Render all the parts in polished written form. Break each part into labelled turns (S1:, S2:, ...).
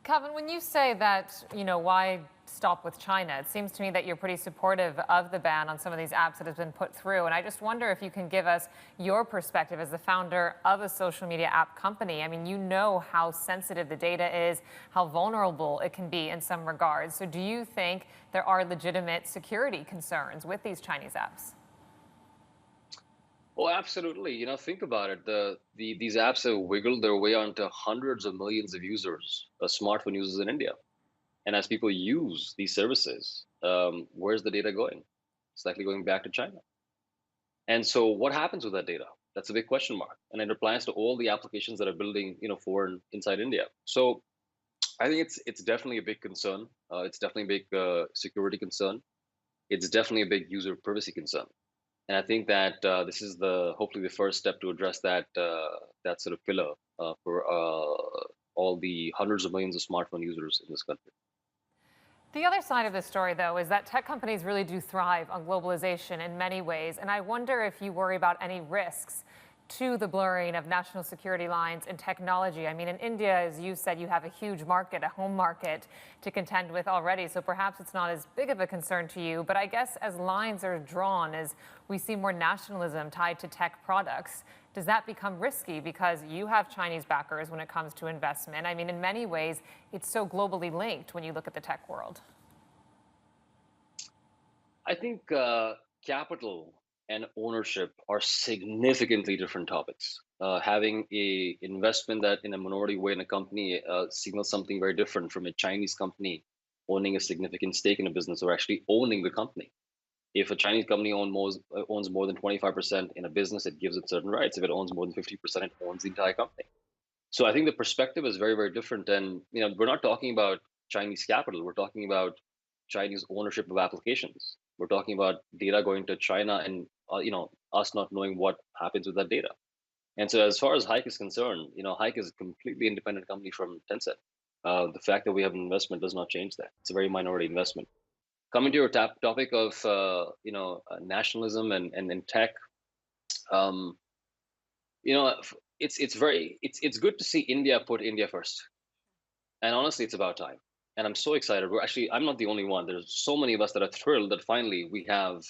S1: Kevin, when you say that, why stop with China? It seems to me that you're pretty supportive of the ban on some of these apps that has been put through. And I just wonder if you can give us your perspective as the founder of a social media app company. I mean, you know how sensitive the data is, how vulnerable it can be in some regards. So do you think there are legitimate security concerns with these Chinese apps?
S2: Oh, absolutely. Think about it. These apps have wiggled their way onto hundreds of millions of users, smartphone users in India. And as people use these services, where's the data going? It's likely going back to China. And so, what happens with that data? That's a big question mark, and it applies to all the applications that are building, for inside India. So, I think it's definitely a big concern. It's definitely a big security concern. It's definitely a big user privacy concern. And I think that this is the hopefully the first step to address that sort of pillar for all the hundreds of millions of smartphone users in this country.
S1: The other side of this story, though, is that tech companies really do thrive on globalization in many ways. And I wonder if you worry about any risks to the blurring of national security lines in technology. I mean, in India, as you said, you have a huge market, a home market to contend with already. So perhaps it's not as big of a concern to you. But I guess as lines are drawn, as we see more nationalism tied to tech products, does that become risky because you have Chinese backers when it comes to investment? I mean, in many ways, it's so globally linked when you look at the tech world.
S2: I think capital and ownership are significantly different topics. Having a investment that in a minority way in a company signals something very different from a Chinese company owning a significant stake in a business or actually owning the company. If a Chinese company owns more than 25% in a business, it gives it certain rights. If it owns more than 50%, it owns the entire company. So I think the perspective is very, very different. And we're not talking about Chinese capital. We're talking about Chinese ownership of applications. We're talking about data going to China and us not knowing what happens with that data. And so as far as Hike is concerned, Hike is a completely independent company from Tencent. The fact that we have an investment does not change that. It's a very minority investment. Coming to your topic of nationalism and tech, um, it's good to see India put India first. And honestly, it's about time. And I'm so excited. I'm not the only one. There's so many of us that are thrilled that finally we have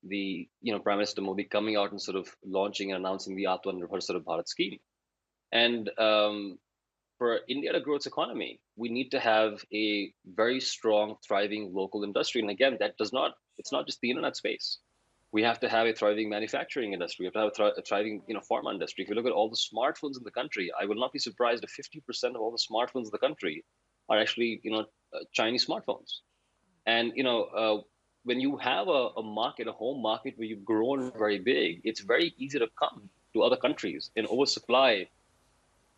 S2: the Prime Minister Modi coming out and sort of launching and announcing the Atmanirbhar sort of Bharat scheme. And for India to grow its economy, we need to have a very strong, thriving local industry. And again, it's not just the internet space. We have to have a thriving manufacturing industry. We have to have a thriving, pharma industry. If you look at all the smartphones in the country, I will not be surprised if 50% of all the smartphones in the country are actually, Chinese smartphones. And when you have a market, a home market where you've grown very big, it's very easy to come to other countries and oversupply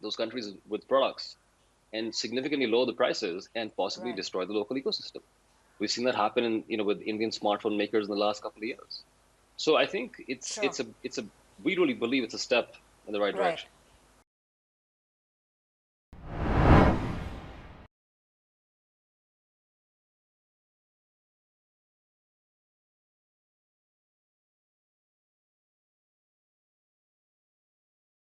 S2: those countries with products and significantly lower the prices and possibly
S1: Right.
S2: destroy the local ecosystem. We've seen that happen with Indian smartphone makers in the last couple of years. So I think
S3: Sure.
S2: we really believe it's a step in the right
S3: Right.
S2: direction.